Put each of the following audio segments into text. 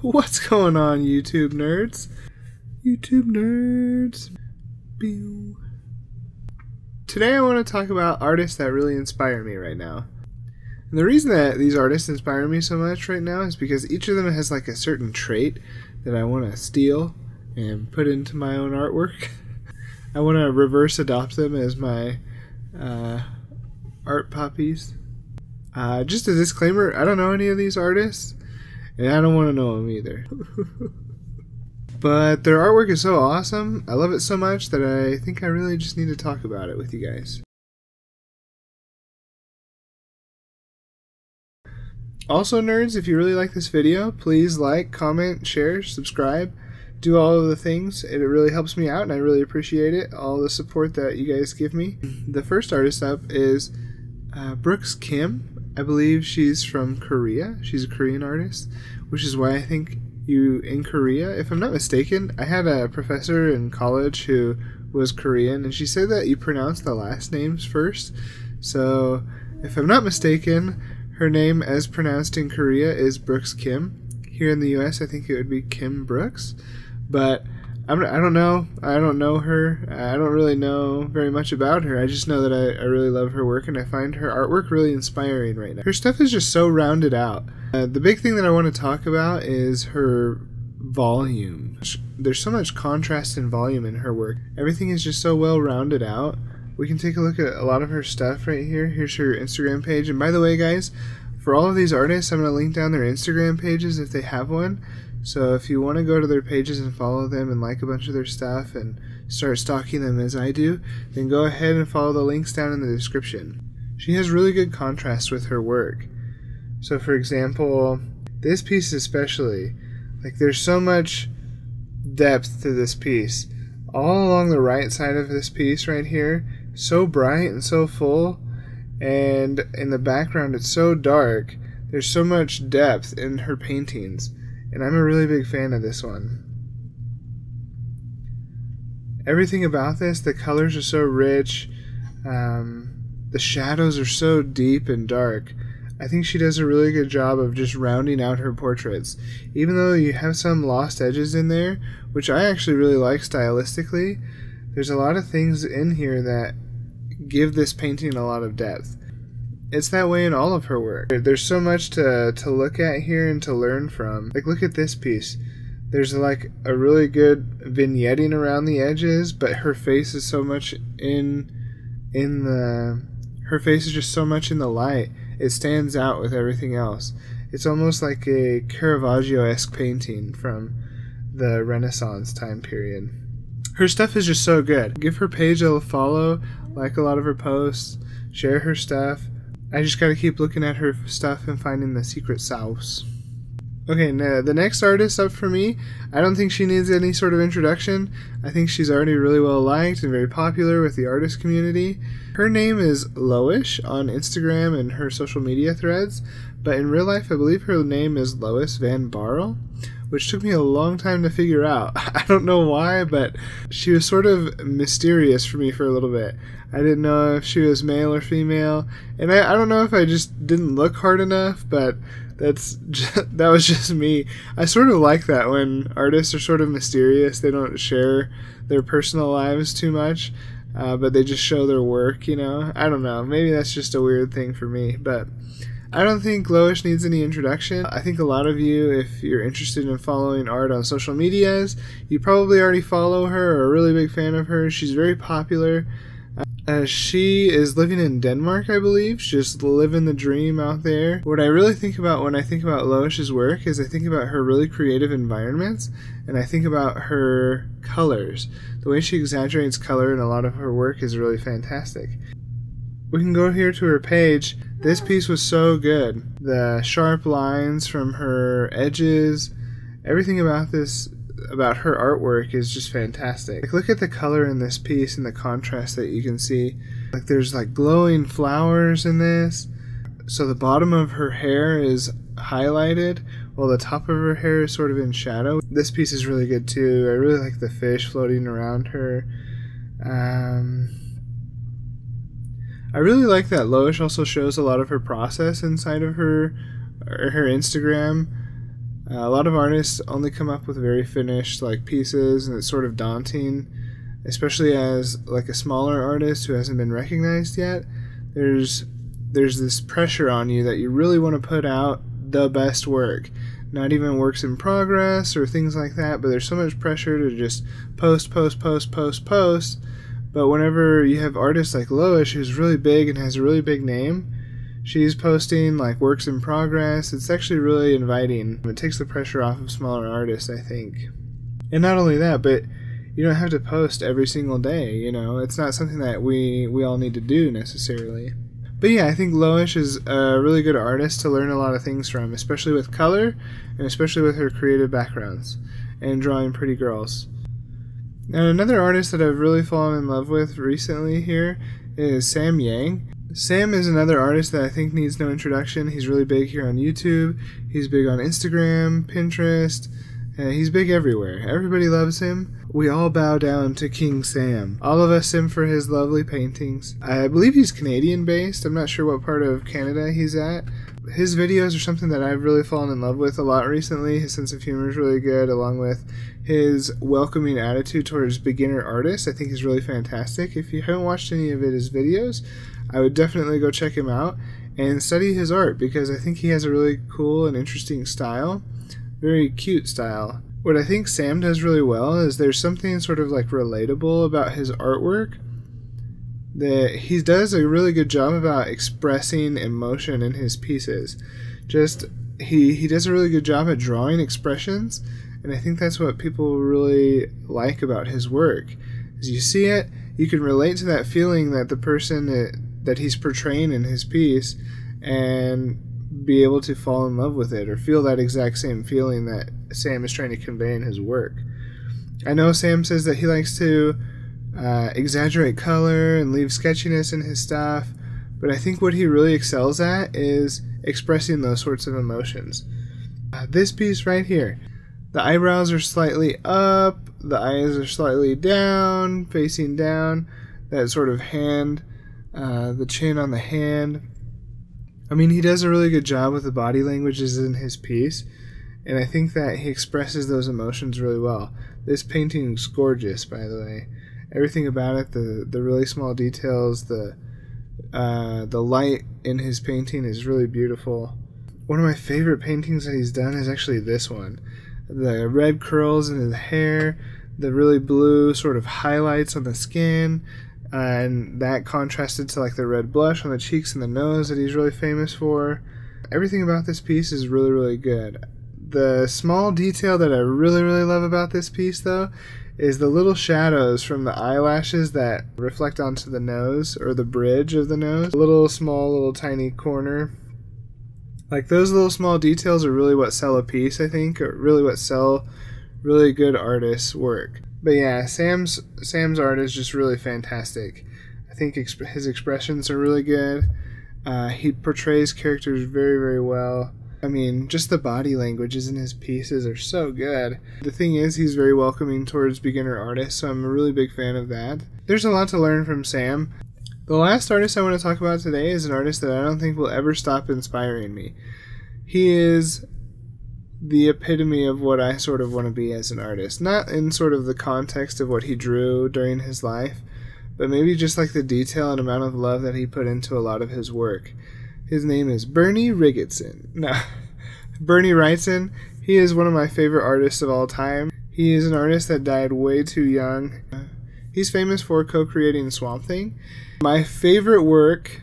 What's going on, YouTube nerds? YouTube nerds. Pew. Today I want to talk about artists that really inspire me right now. And the reason that these artists inspire me so much right now is because each of them has like a certain trait that I want to steal and put into my own artwork. I want to reverse adopt them as my art puppies. Just a disclaimer, I don't know any of these artists, and I don't want to know them either. But their artwork is so awesome, I love it so much that I think I really just need to talk about it with you guys. Also nerds, if you really like this video, please like, comment, share, subscribe, do all of the things. It really helps me out and I really appreciate it, all the support that you guys give me. The first artist up is Brooks Kim. I believe she's from Korea. She's a Korean artist, which is why I think you in Korea, if I'm not mistaken, I had a professor in college who was Korean and she said that you pronounce the last names first. So if I'm not mistaken, her name as pronounced in Korea is Brooks Kim. Here in the US I think it would be Kim Brooks, but I don't know. I don't know her. I don't really know very much about her. I just know that I really love her work and I find her artwork really inspiring right now. Her stuff is just so rounded out. The big thing that I want to talk about is her volume. There's so much contrast and volume in her work. Everything is just so well rounded out. We can take a look at a lot of her stuff right here. Here's her Instagram page. And by the way, guys, for all of these artists, I'm going to link down their Instagram pages if they have one. So if you want to go to their pages and follow them and like a bunch of their stuff and start stalking them as I do, then go ahead and follow the links down in the description. She has really good contrast with her work. So for example, this piece especially, like there's so much depth to this piece. All along the right side of this piece right here, so bright and so full, and in the background it's so dark. There's so much depth in her paintings. And I'm a really big fan of this one. Everything about this, the colors are so rich, the shadows are so deep and dark. I think she does a really good job of just rounding out her portraits. Even though you have some lost edges in there, which I actually really like stylistically, there's a lot of things in here that give this painting a lot of depth. It's that way in all of her work. There's so much to look at here and to learn from. Like, look at this piece. There's like a really good vignetting around the edges, but her face is so much her face is just so much in the light. It stands out with everything else. It's almost like a Caravaggio-esque painting from the Renaissance time period. Her stuff is just so good. Give her page a follow, like a lot of her posts, share her stuff. I just gotta keep looking at her stuff and finding the secret sauce. Okay, now the next artist up for me, I don't think she needs any sort of introduction. I think she's already really well liked and very popular with the artist community. Her name is Lois on Instagram and her social media threads, but in real life I believe her name is Lois Van Barrel, which took me a long time to figure out. I don't know why, but she was sort of mysterious for me for a little bit. I didn't know if she was male or female, and I don't know if I just didn't look hard enough, but that was just me. I sort of like that when artists are sort of mysterious. They don't share their personal lives too much, but they just show their work, you know? I don't know. Maybe that's just a weird thing for me, but I don't think Lois needs any introduction. I think a lot of you, if you're interested in following art on social medias, you probably already follow her or are a really big fan of her. She's very popular. She is living in Denmark, I believe. She's just living the dream out there. What I really think about when I think about Lois's work is I think about her really creative environments, and I think about her colors. The way she exaggerates color in a lot of her work is really fantastic. We can go here to her page. This piece was so good. The sharp lines from her edges, everything about her artwork is just fantastic. Like, look at the color in this piece and the contrast that you can see. Like, there's like glowing flowers in this. So the bottom of her hair is highlighted while the top of her hair is sort of in shadow. This piece is really good too. I really like the fish floating around her. I really like that Lois also shows a lot of her process inside of her Instagram. A lot of artists only come up with very finished like pieces, and it's sort of daunting, especially as like a smaller artist who hasn't been recognized yet. There's this pressure on you that you really want to put out the best work, not even works in progress or things like that, but there's so much pressure to just post. But whenever you have artists like Lois, who's really big and has a really big name, she's posting like works in progress. It's actually really inviting. It takes the pressure off of smaller artists, I think. And not only that, but you don't have to post every single day, you know. It's not something that we all need to do necessarily. But yeah, I think Lois is a really good artist to learn a lot of things from, especially with color and especially with her creative backgrounds and drawing pretty girls. Now, another artist that I've really fallen in love with recently here is Sam Yang. Sam is another artist that I think needs no introduction. He's really big here on YouTube. He's big on Instagram, Pinterest. He's big everywhere. Everybody loves him. We all bow down to King Sam. All of us sim for his lovely paintings. I believe he's Canadian based. I'm not sure what part of Canada he's at. His videos are something that I've really fallen in love with a lot recently. His sense of humor is really good, along with his welcoming attitude towards beginner artists. I think he's really fantastic. If you haven't watched any of his videos, I would definitely go check him out and study his art, because I think he has a really cool and interesting style. Very cute style. What I think Sam does really well is there's something sort of like relatable about his artwork, that he does a really good job about expressing emotion in his pieces. He does a really good job at drawing expressions, and I think that's what people really like about his work. As you see it, you can relate to that feeling that the person that he's portraying in his piece, and be able to fall in love with it or feel that exact same feeling that Sam is trying to convey in his work. I know Sam says that he likes to exaggerate color and leave sketchiness in his stuff, but I think what he really excels at is expressing those sorts of emotions. This piece right here, the eyebrows are slightly up, the eyes are slightly down, facing down, that sort of hand, the chin on the hand. I mean, he does a really good job with the body languages in his piece, and I think that he expresses those emotions really well. This painting's gorgeous, by the way. Everything about it, the really small details, the light in his painting is really beautiful. One of my favorite paintings that he's done is actually this one. The red curls in his hair, the really blue sort of highlights on the skin, and that contrasted to like the red blush on the cheeks and the nose that he's really famous for. Everything about this piece is really, really good. The small detail that I really, really love about this piece, though, is the little shadows from the eyelashes that reflect onto the nose, or the bridge of the nose. A little tiny corner. Like, those little small details are really what sell a piece, I think, or really what sell really good artists' work. But yeah, Sam's art is just really fantastic. I think his expressions are really good. He portrays characters very, very well. I mean, just the body languages in his pieces are so good. The thing is, he's very welcoming towards beginner artists, so I'm a really big fan of that. There's a lot to learn from Sam. The last artist I want to talk about today is an artist that I don't think will ever stop inspiring me. He is the epitome of what I sort of want to be as an artist. Not in sort of the context of what he drew during his life, but maybe just like the detail and amount of love that he put into a lot of his work. His name is Bernie Wrightson. Bernie Wrightson. He is one of my favorite artists of all time. He is an artist that died way too young. He's famous for co-creating Swamp Thing. My favorite work,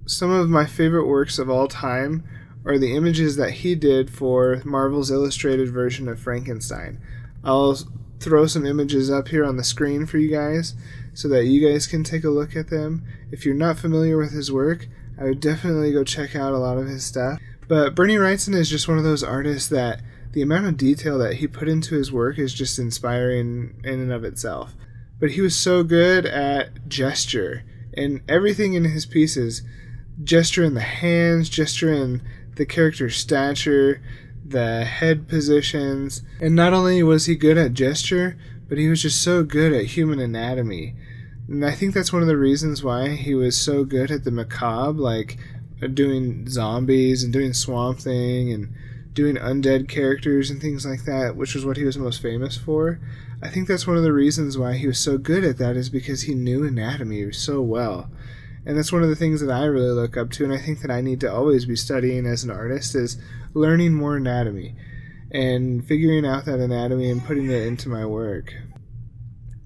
some of my favorite works of all time, are the images that he did for Marvel's illustrated version of Frankenstein. I'll throw some images up here on the screen for you guys so that you guys can take a look at them. If you're not familiar with his work, I would definitely go check out a lot of his stuff. But Bernie Wrightson is just one of those artists that the amount of detail that he put into his work is just inspiring in and of itself. But he was so good at gesture, and everything in his pieces, gesture in the hands, gesture in the character's stature, the head positions. And not only was he good at gesture, but he was just so good at human anatomy. And I think that's one of the reasons why he was so good at the macabre, like doing zombies and doing Swamp Thing and doing undead characters and things like that, which was what he was most famous for. I think that's one of the reasons why he was so good at that, is because he knew anatomy so well. And that's one of the things that I really look up to, and I think that I need to always be studying as an artist, is learning more anatomy and figuring out that anatomy and putting it into my work.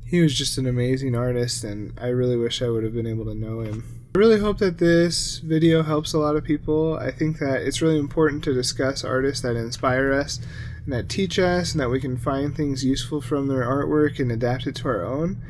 He was just an amazing artist, and I really wish I would have been able to know him. I really hope that this video helps a lot of people. I think that it's really important to discuss artists that inspire us and that teach us, and that we can find things useful from their artwork and adapt it to our own.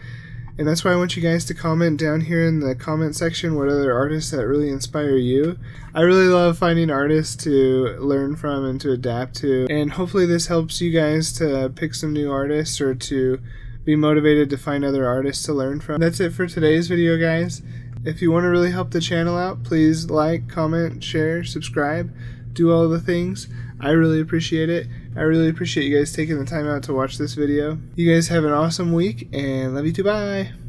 And that's why I want you guys to comment down here in the comment section what other artists that really inspire you. I really love finding artists to learn from and to adapt to, and hopefully this helps you guys to pick some new artists or to be motivated to find other artists to learn from. That's it for today's video, guys. If you want to really help the channel out, please like, comment, share, subscribe, do all the things. I really appreciate it. I really appreciate you guys taking the time out to watch this video. You guys have an awesome week, and love you too. Bye!